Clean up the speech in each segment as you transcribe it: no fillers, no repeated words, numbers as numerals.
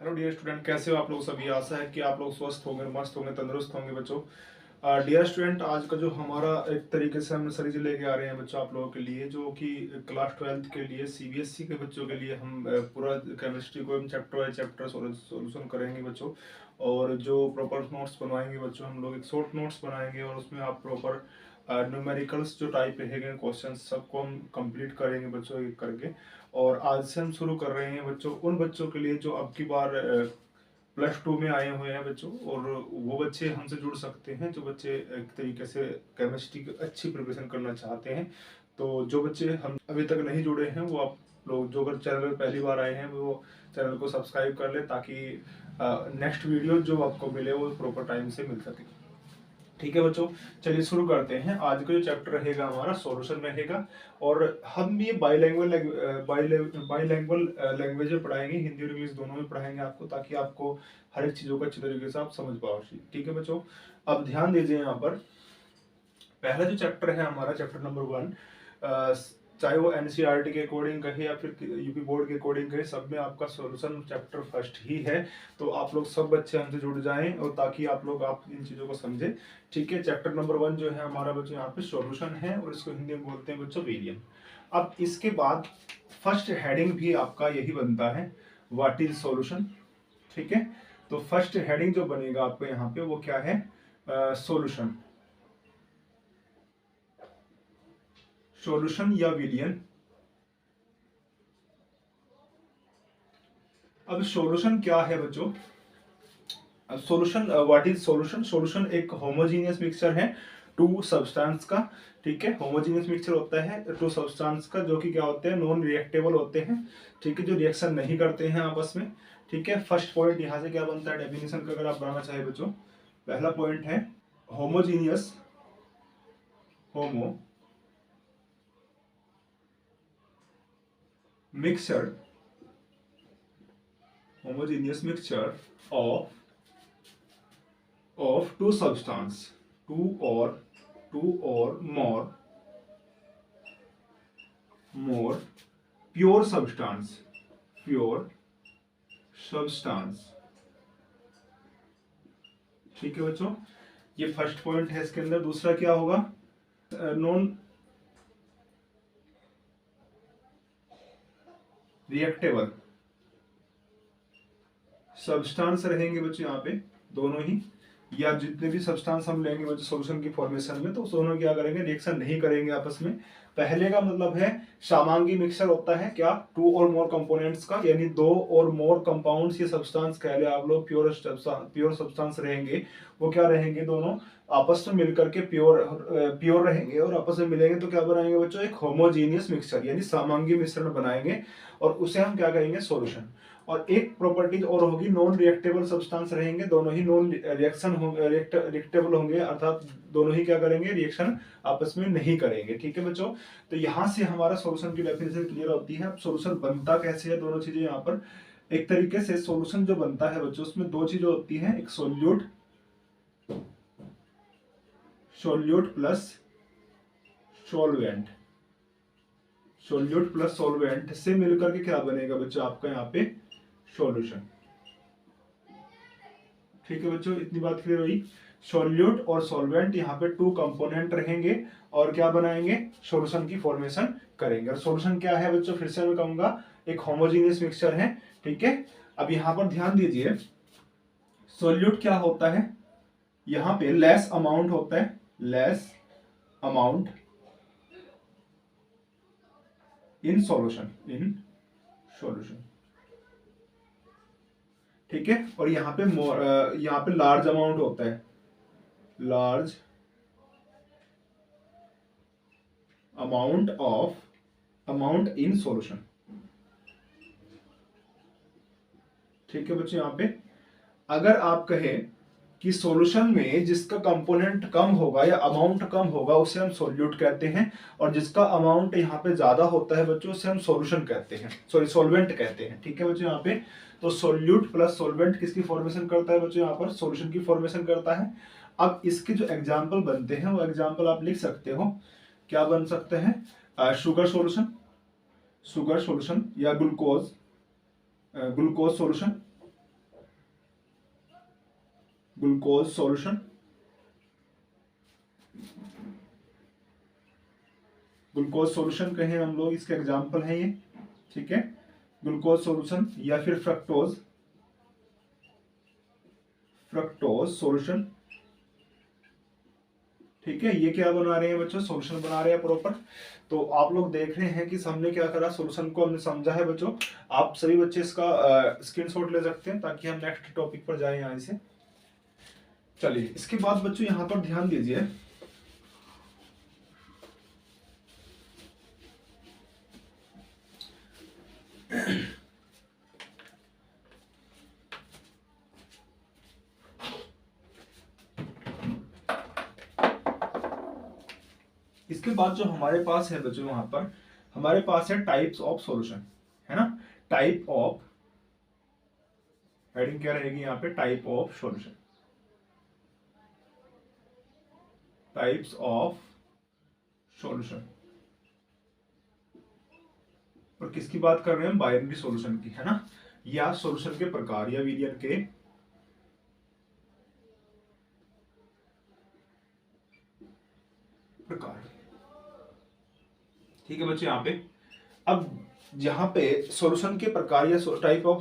Hello dear student, कैसे हो आप लोग सभी। आशा है कि आप लोग स्वस्थ होंगे, मस्त होंगे, तंदुरुस्त होंगे बच्चों। डियर स्टूडेंट, आज का जो हमारा एक तरीके से हम सीरीज लेके आ रहे हैं बच्चों आप लोगों के लिए, जो कि क्लास 12th के लिए सीबीएसई के बच्चों के लिए हम पूरा केमिस्ट्री को हम चैप्टर बाय चैप्टर सोल्यूशन करेंगे बच्चों। और जो प्रॉपर नोट्स बनवाएंगे बच्चों, हम लोग एक शॉर्ट नोट्स बनाएंगे और उसमें आप प्रॉपर न्यूमेरिकल्स जो टाइप रहेंगे क्वेश्चन सबको हम कंप्लीट करेंगे बच्चों एक करके। और आज से हम शुरू कर रहे हैं बच्चों उन बच्चों के लिए जो अब की बार +2 में आए हुए हैं बच्चों, और वो बच्चे हमसे जुड़ सकते हैं जो बच्चे एक तरीके से केमिस्ट्री की अच्छी प्रिपरेशन करना चाहते हैं। तो जो बच्चे हम अभी तक नहीं जुड़े हैं वो आप लोग, जो अगर चैनल पर पहली बार आए हैं वो चैनल को सब्सक्राइब कर ले, ताकि नेक्स्ट वीडियो जो आपको मिले वो प्रॉपर टाइम से मिल सके। ठीक है बच्चों, चलिए शुरू करते हैं। आज का जो चैप्टर रहेगा हमारा सॉल्यूशन रहेगा, और हम ये बाईलैंग्वेज लैंग्वेज में पढ़ाएंगे, हिंदी और इंग्लिश दोनों में पढ़ाएंगे आपको, ताकि आपको हर एक चीज़ों को अच्छी तरीके से आप समझ पाओ। ठीक है बच्चों, अब ध्यान दीजिए यहाँ पर। पहला जो चैप्टर है हमारा, चैप्टर नंबर 1, चाहे वो एनसीईआरटी के अकॉर्डिंग कहे या फिर यूपी बोर्ड के अकॉर्डिंग कहे, सब में आपका सॉल्यूशन चैप्टर फर्स्ट ही है। तो आप लोग सब बच्चे हमसे जुड़ जाएं, और ताकि आप इन चीज़ों को समझें। ठीक है, चैप्टर नंबर 1 जो है हमारा बच्चों यहाँ पे सॉल्यूशन है, और इसको हिंदी में बोलते हैं बच्चों वेरिएंट। अब इसके बाद फर्स्ट हेडिंग भी आपका यही बनता है, व्हाट इज सॉल्यूशन। ठीक है, तो फर्स्ट हेडिंग जो बनेगा आपको यहाँ पे वो क्या है, सॉल्यूशन। सॉल्यूशन या विलियन। अब सॉल्यूशन क्या है बच्चों, अब solution, what is solution. Solution एक होमोजीनियस मिक्सचर है टू सब्सटेंस का। ठीक है, होमोजीनियस मिक्सचर होता है टू सब्सटेंस का, जो कि क्या होते हैं, नॉन रिएक्टेबल होते हैं। ठीक है, जो रिएक्शन नहीं करते हैं आपस में। ठीक है, फर्स्ट पॉइंट यहाँ से क्या बनता है डेफिनेशन का, अगर आप बनाना चाहे बच्चों, पहला पॉइंट है homogeneous, homo mixture, homogeneous mixture of two substance, two or more pure substance, ठीक है बच्चों, ये फर्स्ट पॉइंट है। इसके अंदर दूसरा क्या होगा, नॉन रिएक्टेबल सब्सटेंस रहेंगे बच्चों यहाँ पे, दोनों ही, या जितने भी सब्सटेंस हम लेंगे बच्चों सॉल्यूशन की फॉर्मेशन में, तो दोनों क्या करेंगे, रिएक्शन नहीं करेंगे आपस में। पहले का मतलब है समांगी मिक्सचर होता है क्या, टू और मोर कंपोनेंट्स का, यानी दो और मोर कंपाउंड्स ये सब्सटेंस कह ले आप लोग, प्योर सब्सटेंस रहेंगे। वो क्या रहेंगे, दोनों आपस में मिलकर के प्योर रहेंगे, और आपस में मिलेंगे तो क्या बनाएंगे बच्चों, एक होमोजीनियस मिक्सचर यानी समांगी मिश्रण बनाएंगे, और उसे हम क्या कहेंगे, सॉल्यूशन। और एक प्रॉपर्टीज और होगी, नॉन रिएक्टेबल सब्सटेंस रहेंगे, दोनों ही नॉन रिएक्टेबल होंगे, अर्थात दोनों ही क्या करेंगे, रिएक्शन आपस में नहीं करेंगे। ठीक है बच्चों, तो यहां से हमारा सॉल्यूशन की डेफिनेशन क्लियर होती है। अब सॉल्यूशन बनता कैसे है, दोनों चीजें यहाँ पर एक तरीके से सॉल्यूशन जो बनता है बच्चों, उसमें दो चीजें होती हैं, एक सोल्यूट प्लस सॉल्वेंट से मिलकर के क्या बनेगा बच्चों, आपका यहाँ पे सॉल्यूशन। ठीक है बच्चों, इतनी बात क्लियर हुई। सॉल्यूट और सॉल्वेंट यहाँ पे टू कंपोनेंट रहेंगे, और क्या बनाएंगे, सॉल्यूशन की फॉर्मेशन करेंगे। और सॉल्यूशन क्या है बच्चों, फिर से मैं कहूंगा, एक होमोजीनियस मिक्सचर है। ठीक है, अब यहाँ पर ध्यान दीजिए, सॉल्यूट क्या होता है, यहाँ पे लेस अमाउंट होता है, लेस अमाउंट इन सॉल्यूशन, ठीक है। और यहाँ पे लार्ज अमाउंट होता है, लार्ज अमाउंट इन सॉल्यूशन। ठीक है बच्चों, यहाँ पे अगर आप कहें कि सॉल्यूशन में जिसका कंपोनेंट कम होगा या अमाउंट कम होगा उसे हम सॉल्यूट कहते हैं, और जिसका अमाउंट यहाँ पे ज्यादा होता है बच्चों उसे हम सॉल्यूशन कहते हैं, सॉरी सॉल्वेंट कहते हैं। ठीक है बच्चों, यहाँ पे तो सॉल्यूट प्लस सॉल्वेंट किसकी फॉर्मेशन करता है बच्चों, यहाँ पर सॉल्यूशन की फॉर्मेशन करता है। अब इसके जो एग्जाम्पल बनते हैं वो एग्जाम्पल आप लिख सकते हो, क्या बन सकते हैं, शुगर सॉल्यूशन या glucose solution, glucose solution, glucose solution कहें हम लोग, इसके एग्जांपल है ये, ठीक है, ग्लूकोज सॉल्यूशन, या फिर फ्रक्टोज, फ्रक्टोज सॉल्यूशन, ठीक है। ये क्या बना रहे हैं बच्चों, सॉल्यूशन बना रहे हैं प्रॉपर। तो आप लोग देख रहे हैं कि हमने क्या करा, सॉल्यूशन को हमने समझा है बच्चों। आप सभी बच्चे इसका स्क्रीनशॉट ले सकते हैं ताकि हम नेक्स्ट टॉपिक पर जाएं यहाँ से। चलिए, इसके बाद बच्चों यहाँ पर ध्यान दीजिए, इसके बाद जो हमारे पास है बच्चों, वहां पर हमारे पास है टाइप्स ऑफ सॉल्यूशन, है ना। टाइप ऑफ, हेडिंग क्या रहेगी यहाँ पे, type of solution, types of solution. और किसकी बात कर रहे हैं हम, बाइनरी सॉल्यूशन की, है ना, या सॉल्यूशन के प्रकार, या विलयन के प्रकार, ठीक है बच्चे। यहाँ पे अब यहाँ पे सॉल्यूशन के प्रकार या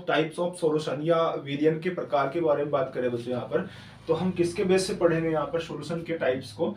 टाइप्स ऑफ सॉल्यूशन या विलयन के प्रकार के बारे में बात करें बच्चे यहाँ पर, तो हम किसके बेस से पढ़ेंगे यहाँ पर सॉल्यूशन के टाइप्स को,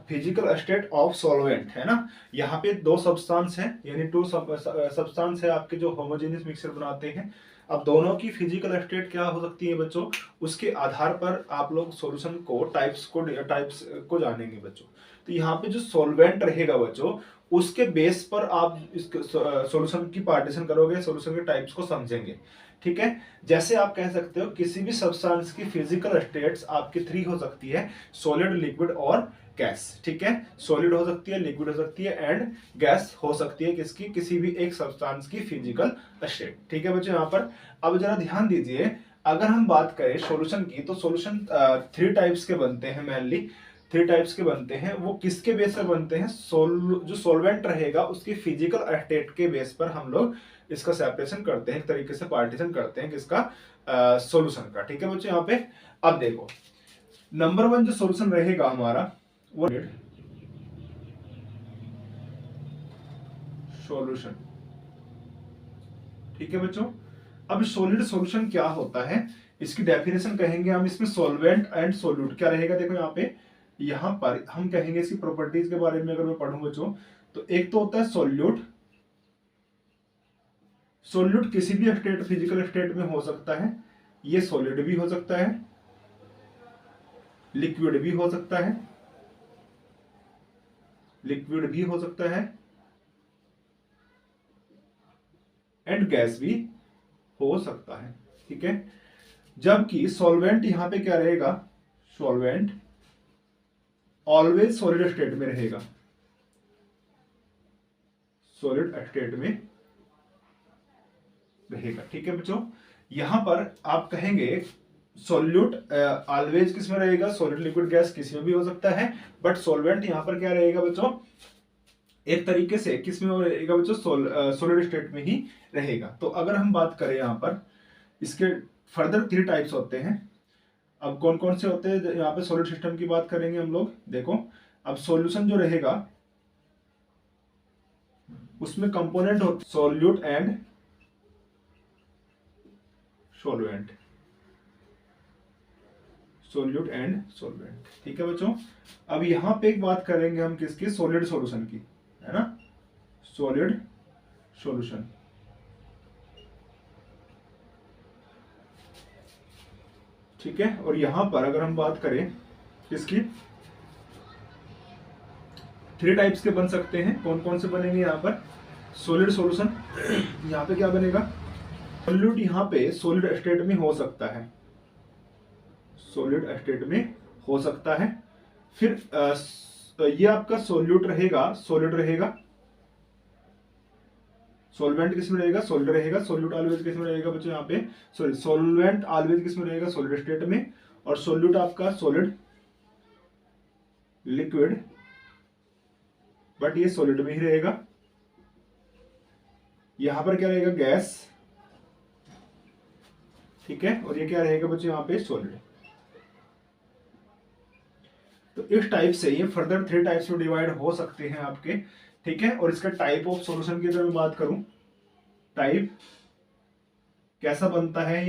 फिजिकल स्टेट ऑफ सॉल्वेंट, है ना। यहाँ पे दो सब्सटेंस है, यानी टू सब्सटेंस है आपके जो होमोजेनियस मिक्सचर बनाते हैं। अब दोनों की फिजिकल स्टेट क्या हो सकती है बच्चों, उसके आधार पर आप लोग सॉल्यूशन को टाइप्स को जानेंगे बच्चों। तो यहाँ पे जो सॉल्वेंट रहेगा बच्चों, उसके बेस पर आप इस सॉल्यूशन की पार्टीशन करोगे, सॉल्यूशन के टाइप्स को समझेंगे, ठीक है। जैसे आप कह सकते हो किसी भी सब्सटेंस की फिजिकल स्टेट्स आपकी 3 हो सकती है, सॉलिड, लिक्विड और गैस, ठीक है। सॉलिड हो सकती है, लिक्विड हो सकती है एंड गैस हो सकती है, किसकी, किसी भी एक सब्सटेंस की फिजिकल स्टेट, ठीक है बच्चों। यहाँ पर अब जरा ध्यान दीजिए, अगर हम बात करें सॉल्यूशन की, तो सॉल्यूशन 3 टाइप्स के बनते हैं, मेनली 3 टाइप्स के बनते हैं। वो किसके बेस पर बनते हैं, जो सॉल्वेंट रहेगा उसकी फिजिकल स्टेट के बेस पर हम लोग इसका सेपरेशन करते हैं, एक तरीके से पार्टीशन करते हैं किसका, सॉल्यूशन का, ठीक है बच्चों। यहाँ पे अब देखो, नंबर 1 जो सॉल्यूशन रहेगा हमारा वो सॉल्यूशन, ठीक है बच्चों। अब सॉलिड सॉल्यूशन क्या होता है, इसकी डेफिनेशन कहेंगे हम, इसमें सॉल्वेंट एंड सॉल्यूट क्या रहेगा, देखो यहाँ पे, यहाँ पर हम कहेंगे इसकी प्रॉपर्टीज के बारे में अगर मैं पढ़ूं बच्चों, तो एक तो होता है सॉल्यूट, सॉल्यूट किसी भी स्टेट, फिजिकल स्टेट में हो सकता है, ये सॉलिड भी हो सकता है, लिक्विड भी हो सकता है, लिक्विड भी हो सकता है एंड गैस भी हो सकता है, ठीक है। जबकि सॉल्वेंट यहां पे क्या रहेगा, सॉल्वेंट ऑलवेज सॉलिड स्टेट में रहेगा, सॉलिड स्टेट में रहेगा, ठीक है बच्चों। यहां पर आप कहेंगे सॉल्यूट ऑलवेज किस में रहेगा, सॉलिड, लिक्विड, गैस किसी में भी हो सकता है, बट सॉल्वेंट यहां पर क्या रहेगा बच्चों, एक तरीके से किस में रहेगा बच्चों, सॉलिड स्टेट में ही रहेगा। तो अगर हम बात करें यहां पर, इसके फर्दर 3 टाइप्स होते हैं। अब कौन कौन से होते हैं, यहाँ पे सॉलिड सिस्टम की बात करेंगे हम लोग, देखो। अब सॉल्यूशन जो रहेगा उसमें कंपोनेंट होते solute and solvent, solute and solvent, ठीक है बच्चों। अब यहां पे एक बात करेंगे हम किसकी, सॉलिड सॉल्यूशन की, है ना, सॉलिड सॉल्यूशन, ठीक है। और यहां पर अगर हम बात करें किसकी, 3 टाइप्स के बन सकते हैं, कौन कौन से बनेंगे यहाँ पर, सॉलिड सॉल्यूशन, यहाँ पे क्या बनेगा, सॉल्यूट यहाँ पे सॉलिड स्टेट में हो सकता है, सॉलिड स्टेट में हो सकता है। फिर ये आपका सॉल्यूट रहेगा, सॉलिड रहेगा, सॉल्वेंट किस में रहेगा, सॉलिड रहेगा, सॉल्यूट ऑलवेज किस में रहेगा बच्चों, यहाँ पे सॉरी, सॉल्वेंट ऑलवेज किस में रहेगा, सॉलिड स्टेट में, और सॉल्यूट आपका सॉलिड, लिक्विड, बट ये सॉलिड में ही रहेगा। यहां पर क्या रहेगा, गैस, ठीक है। और ये क्या रहेगा बच्चों, यहाँ पे सॉलिड, इस टाइप से ये फर्दर 3 टाइप्स में डिवाइड हो सकते हैं आपके, ठीक है। और इसका टाइप ऑफ सॉल्यूशन की अगर मैं बात करूं, टाइप कैसा बनता है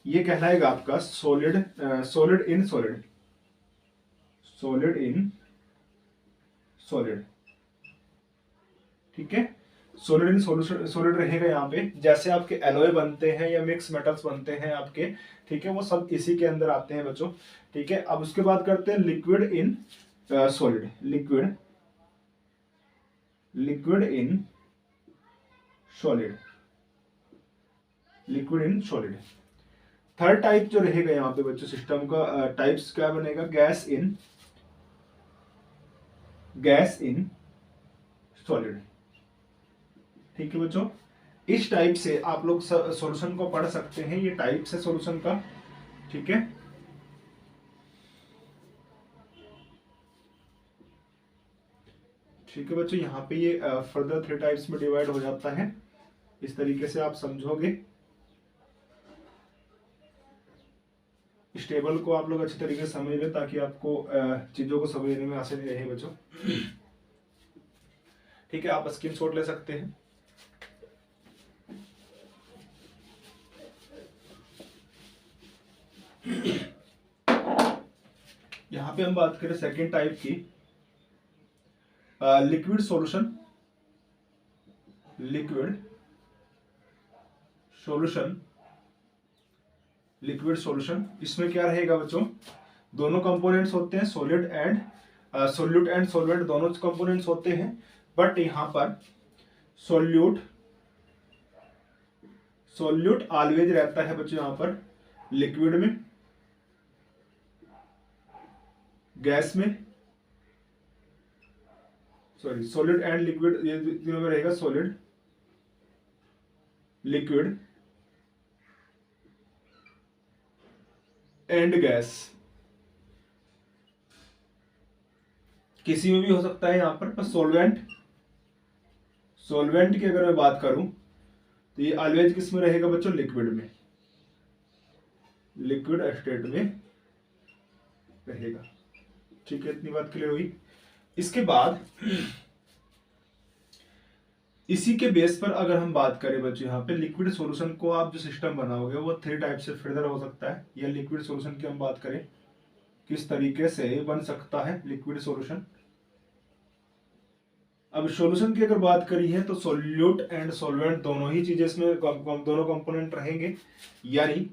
ये कहलाएगा आपका solid, solid in solid, solid in solid, ठीक है। सॉलिड इन सॉलिड रहेगा यहाँ पे, जैसे आपके एलॉय बनते हैं या मिक्स मेटल्स बनते हैं आपके, ठीक है, वो सब इसी के अंदर आते हैं बच्चों, ठीक है। अब उसके बाद करते हैं liquid in solid, liquid, liquid in solid, liquid in solid. Third type जो रहेगा यहाँ पे बच्चों सिस्टम का टाइप्स क्या बनेगा, gas in, gas in solid, ठीक है बच्चों। इस टाइप से आप लोग सॉल्यूशन को पढ़ सकते हैं, ये टाइप्स है सॉल्यूशन का, ठीक है। ठीक है बच्चों, यहाँ पे ये फर्दर 3 टाइप्स में डिवाइड हो जाता है, इस तरीके से आप समझोगे। इस टेबल को आप लोग अच्छी तरीके से समझ लें ताकि आपको चीजों को समझने में आसानी रहे बच्चों, ठीक है। आप स्क्रीनशॉट ले सकते हैं। यहां पे हम बात करें सेकेंड टाइप की, liquid solution, liquid solution, liquid solution. इसमें क्या रहेगा बच्चों, दोनों कंपोनेंट्स होते हैं, solid and solute and solvent दोनों कंपोनेंट्स होते हैं, बट यहां पर सोल्यूट, सोल्यूट ऑलवेज रहता है बच्चों यहां पर लिक्विड में, गैस में, सॉरी सॉलिड एंड लिक्विड ये तीनों में रहेगा, सॉलिड, लिक्विड एंड गैस, किसी में भी हो सकता है यहां पर सॉल्वेंट, सॉल्वेंट की अगर मैं बात करूं तो ये ऑलवेज किस में रहेगा बच्चों, लिक्विड में, लिक्विड स्टेट में रहेगा, ठीक है। इतनी बात क्लियर हुई। इसके बाद इसी के बेस पर अगर हम बात करें बच्चों, यहाँ पे लिक्विड सॉल्यूशन को आप जो सिस्टम बनाओगे वो 3 टाइप से फर्दर हो सकता है, या लिक्विड सॉल्यूशन की हम बात करें किस तरीके से बन सकता है लिक्विड सॉल्यूशन। अब सॉल्यूशन की अगर बात करी है तो सोल्यूट एंड सॉल्वेंट दोनों ही चीजें इसमें दोनों कंपोनेंट रहेंगे, यानी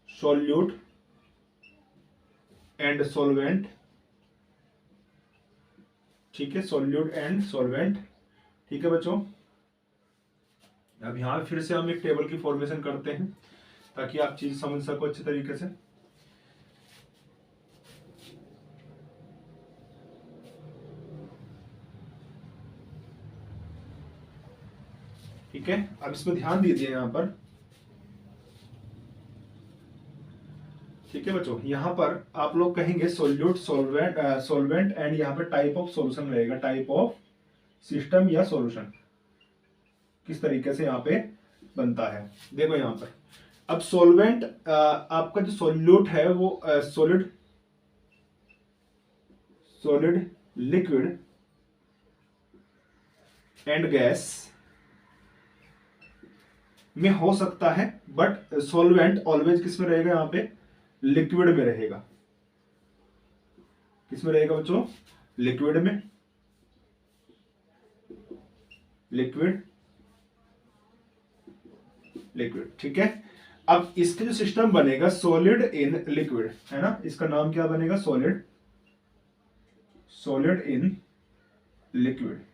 सोल्यूट एंड सॉल्वेंट, ठीक है, सोल्यूट एंड सॉल्वेंट, ठीक है बच्चों। अब यहां फिर से हम एक टेबल की फॉर्मेशन करते हैं ताकि आप चीज समझ सको अच्छे तरीके से। ठीक है, अब इसमें ध्यान दीजिए यहां पर, ठीक है बच्चों। यहां पर आप लोग कहेंगे सोल्यूट, सॉल्वेंट, सॉल्वेंट एंड यहां पर टाइप ऑफ सॉल्यूशन रहेगा, टाइप ऑफ सिस्टम या सॉल्यूशन किस तरीके से यहां पे बनता है। देखो यहां पर अब सॉल्वेंट, आपका जो सोल्यूट है वो solid, solid, liquid and gas में हो सकता है, बट सॉल्वेंट ऑलवेज किस में रहेगा, यहां पे लिक्विड में रहेगा। किस में रहेगा बच्चों, लिक्विड में, लिक्विड, लिक्विड, ठीक है। अब इसके जो सिस्टम बनेगा सॉलिड इन लिक्विड, है ना, इसका नाम क्या बनेगा, solid, solid in liquid,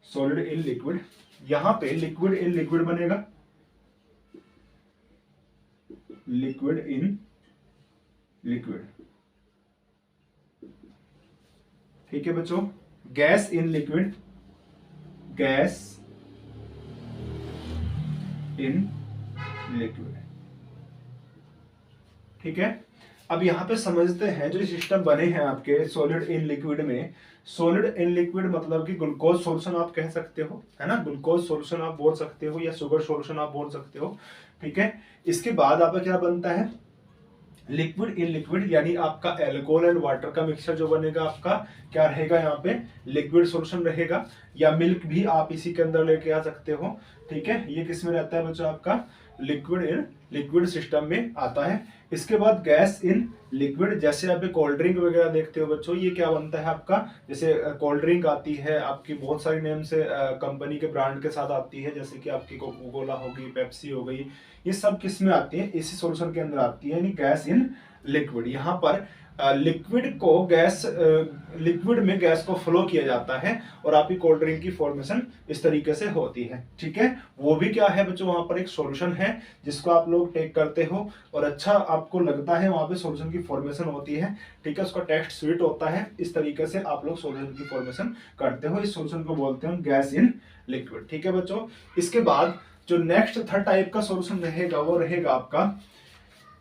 solid in liquid. यहां पे लिक्विड इन लिक्विड बनेगा, लिक्विड इन लिक्विड, ठीक है बच्चों। Gas in liquid, gas in liquid, ठीक है। अब यहां पे समझते हैं जो सिस्टम बने हैं आपके सॉलिड इन लिक्विड में। सॉलिड इन लिक्विड मतलब कि ग्लूकोज सॉल्यूशन आप कह सकते हो, है ना, ग्लूकोज सॉल्यूशन आप बोल सकते हो या शुगर सॉल्यूशन आप बोल सकते हो, ठीक है। इसके बाद आपका क्या बनता है, लिक्विड इन लिक्विड यानी आपका एल्कोहल एंड वाटर का मिक्सचर जो बनेगा आपका क्या रहेगा यहाँ पे, लिक्विड सॉल्यूशन रहेगा। या मिल्क भी आप इसी के अंदर लेके आ सकते हो, ठीक है। ये किस में रहता है बच्चों, आपका लिक्विड इन लिक्विड सिस्टम में आता है। इसके बाद गैस इन लिक्विड, जैसे आप कोल्ड ड्रिंक वगैरह देखते हो बच्चों, ये क्या बनता है आपका, जैसे कोल्ड ड्रिंक आती है आपकी बहुत सारी नेम से, कंपनी के ब्रांड के साथ आती है, जैसे कि आपकी कोका कोला होगी, पेप्सी हो गई, ये सब किस में आती है, इसी सॉल्यूशन के अंदर आती है, यानी गैस इन लिक्विड। यहाँ पर लिक्विड को गैस, लिक्विड में गैस को फ्लो किया जाता है और आपकी कोल्ड ड्रिंक की फॉर्मेशन इस तरीके से होती है, ठीक है। वो भी क्या है बच्चों, वहां पर एक सॉल्यूशन है जिसको आप लोग टेक करते हो और अच्छा आपको लगता है, वहां पे सॉल्यूशन की फॉर्मेशन होती है, ठीक है। उसका टेस्ट स्वीट होता है, इस तरीके से आप लोग सॉल्यूशन की फॉर्मेशन करते हो। इस सॉल्यूशन को बोलते हैं गैस इन लिक्विड, ठीक है बच्चों। इसके बाद जो नेक्स्ट थर्ड टाइप का सॉल्यूशन रहेगा वो रहेगा आपका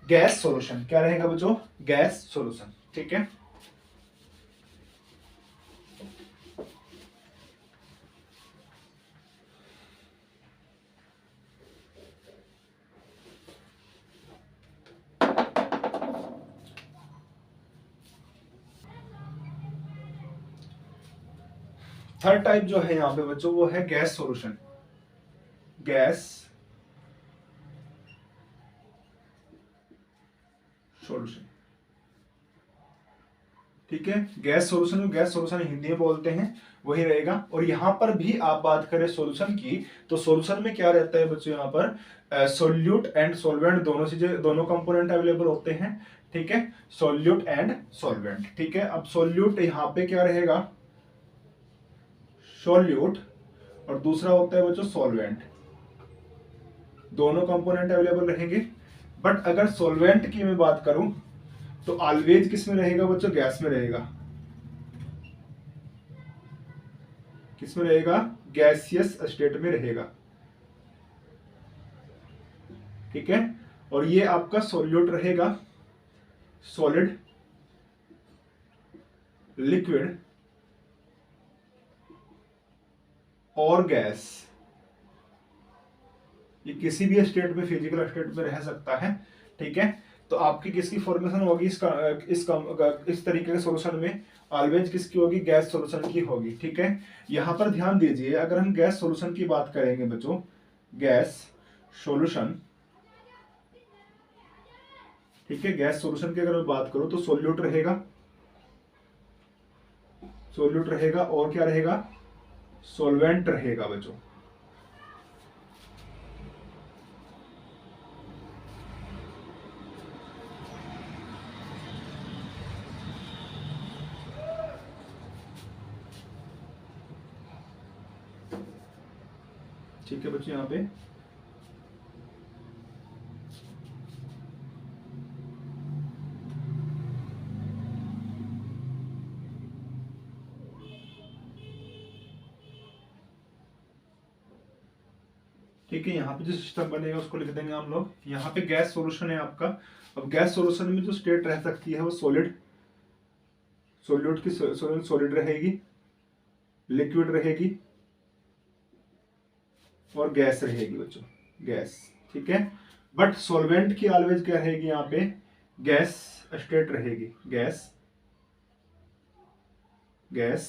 गैस सॉल्यूशन। क्या रहेगा बच्चों, गैस सॉल्यूशन, ठीक है। थर्ड टाइप जो है यहां पे बच्चों वो है गैस सॉल्यूशन, गैस सॉल्यूशन, ठीक है। Gas solution, gas solution Hindi में बोलते हैं, वही रहेगा। और यहां पर भी आप बात करें सॉल्यूशन की, तो सॉल्यूशन में क्या रहता है बच्चों, यहां पर सोल्यूट एंड सॉल्वेंट दोनों चीजें, दोनों कंपोनेंट अवेलेबल होते हैं, ठीक है। सोल्यूट एंड सॉल्वेंट, ठीक है। अब सोल्यूट यहां पे क्या रहेगा, सोल्यूट, और दूसरा होता है बच्चों सॉल्वेंट, दोनों कंपोनेंट अवेलेबल रहेंगे। बट अगर सॉल्वेंट की मैं बात करूं तो ऑलवेज किस में रहेगा बच्चों, गैस में रहेगा, किस में रहेगा, गैसियस स्टेट में रहेगा, ठीक है। और ये आपका सॉल्यूट रहेगा, सॉलिड, लिक्विड और गैस, ये किसी भी स्टेट में, फिजिकल स्टेट में रह सकता है, ठीक है। तो आपकी किसकी फॉर्मेशन होगी इस तरीके के सॉल्यूशन में, ऑलवेज किसकी होगी, गैस सॉल्यूशन की होगी, ठीक है। यहां पर ध्यान दीजिए, अगर हम गैस सॉल्यूशन की बात करेंगे बच्चों, गैस सॉल्यूशन, ठीक है। गैस सॉल्यूशन की अगर मैं बात करूं तो सोल्यूट रहेगा, सोल्यूट रहेगा, और क्या रहेगा, सॉल्वेंट रहेगा बच्चों, ठीक है बच्चों। यहां पे ठीक है, यहाँ पे जो सिस्टम बनेगा उसको लिख देंगे हम लोग। यहाँ पे गैस सॉल्यूशन है आपका। अब गैस सॉल्यूशन में जो स्टेट रह सकती है वो सॉलिड, सॉल्यूट की सॉलिड रहेगी, लिक्विड रहेगी और गैस रहेगी बच्चों, गैस, ठीक है। बट सॉल्वेंट की ऑलवेज क्या रहेगी, यहाँ पे गैस स्टेट रहेगी, गैस, गैस,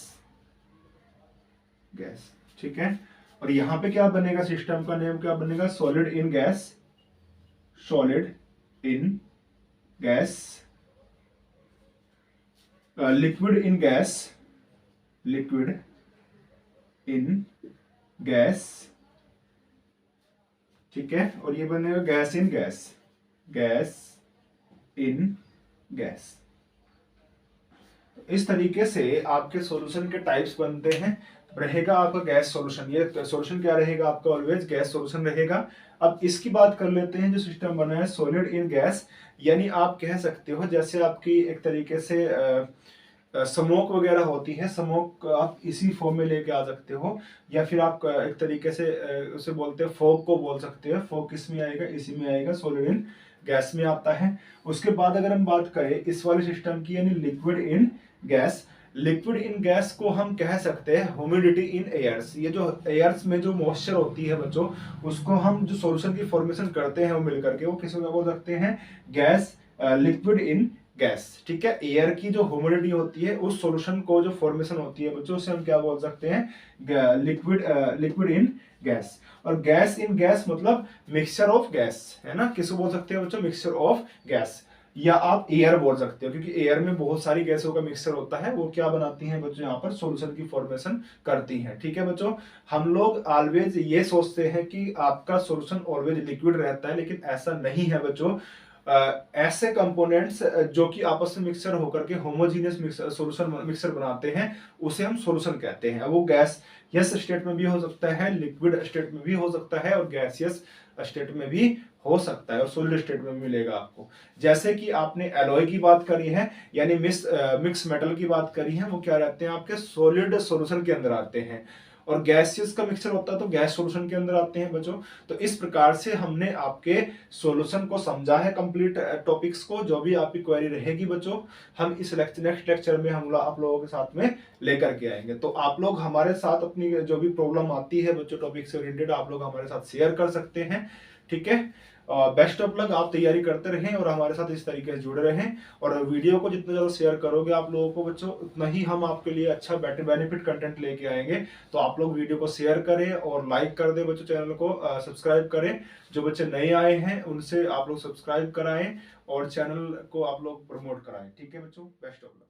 गैस, ठीक है। और यहां पे क्या बनेगा, सिस्टम का नेम क्या बनेगा, solid in gas, solid in gas, liquid in gas, liquid in gas, ठीक है। और ये बनेगा gas in gas, gas in gas. इस तरीके से आपके सॉल्यूशन के टाइप्स बनते हैं। रहेगा आपका गैस सॉल्यूशन, ये सॉल्यूशन क्या रहेगा आपका, ऑलवेज गैस सॉल्यूशन रहेगा। अब इसकी बात कर लेते हैं, जो सिस्टम बना है सॉलिड इन गैस, यानी आप कह सकते हो जैसे आपकी एक तरीके से स्मोक वगैरह होती है, स्मोक आप इसी फॉर्म में लेके आ सकते हो, या फिर आप एक तरीके से उसे बोलते हैं फॉग को बोल सकते हैं। फॉग किस में आएगा, इसी में आएगा, सॉलिड इन गैस में आता है। उसके बाद अगर हम बात करें इस वाले सिस्टम की, यानी liquid in gas, liquid in gas को हम कह सकते हैं ह्यूमिडिटी इन एयर्स। ये जो एयर्स में जो मॉइस्चर होती है बच्चों, उसको हम जो सॉल्यूशन की फॉर्मेशन करते हैं वो मिलकर के, वो किसी को बोल सकते हैं गैस लिक्विड इन गैस। ठीक है, एयर की जो ह्यूमिडिटी होती है उस सॉल्यूशन को जो फॉर्मेशन होती है बच्चों, उसे हम क्या बोल सकते हैं, लिक्विड इन गैस। और गैस इन गैस मतलब मिक्सचर ऑफ गैस, है ना, किसको बोल सकते हैं बच्चों, मिक्सचर ऑफ गैस, या आप एयर बोल सकते हो, क्योंकि एयर में बहुत सारी गैसों का मिक्सचर होता है, वो क्या बनाती हैं बच्चों, यहाँ पर सॉल्यूशन की फॉर्मेशन करती हैं। ठीक है बच्चों, हम लोग ऑलवेज ये सोचते हैं कि आपका सॉल्यूशन ऑलवेज लिक्विड रहता है, लेकिन ऐसा नहीं है बच्चों। ऐसे कंपोनेंट्स जो कि आपस में मिक्सचर होकर के होमोजीनियस सॉल्यूशन मिक्सचर बनाते हैं, उसे हम सॉल्यूशन कहते हैं। वो गैस यस स्टेट में भी हो सकता है, लिक्विड स्टेट में भी हो सकता है, और गैसियस स्टेट में भी हो सकता है, और सॉलिड स्टेट में भी मिलेगा आपको। जैसे कि आपने एलॉय की बात करी है, यानी मिक्स मेटल की बात करी है, वो क्या रहते हैं, आपके सॉलिड सॉल्यूशन के अंदर आते हैं। और गैसियस का मिक्सचर होता है तो गैस सॉल्यूशन के अंदर आते हैं बच्चों। तो इस प्रकार से हमने आपके सॉल्यूशन को समझा है, कंप्लीट टॉपिक्स को। जो भी आपकी क्वेरी रहेगी बच्चों, हम इस नेक्स्ट लेक्चर में हम आप लोगों के साथ में लेकर के आएंगे। तो आप लोग हमारे साथ अपनी जो भी प्रॉब्लम आती है बच्चों टॉपिक से रिलेटेड, आप लोग हमारे साथ शेयर कर सकते हैं। ठीक है, बेस्ट ऑफ लक, आप तैयारी करते रहें और हमारे साथ इस तरीके से जुड़े रहें। और वीडियो को जितना ज़्यादा शेयर करोगे आप लोगों को बच्चों, उतना ही हम आपके लिए अच्छा बेटर बेनिफिट कंटेंट लेके आएंगे। तो आप लोग वीडियो को शेयर करें और लाइक कर दें बच्चों, चैनल को सब्सक्राइब करें। जो बच्चे नए आए हैं उनसे आप लोग सब्सक्राइब कराएं और चैनल को आप लोग प्रमोट कराएं। ठीक है बच्चों, बेस्ट ऑफ लक।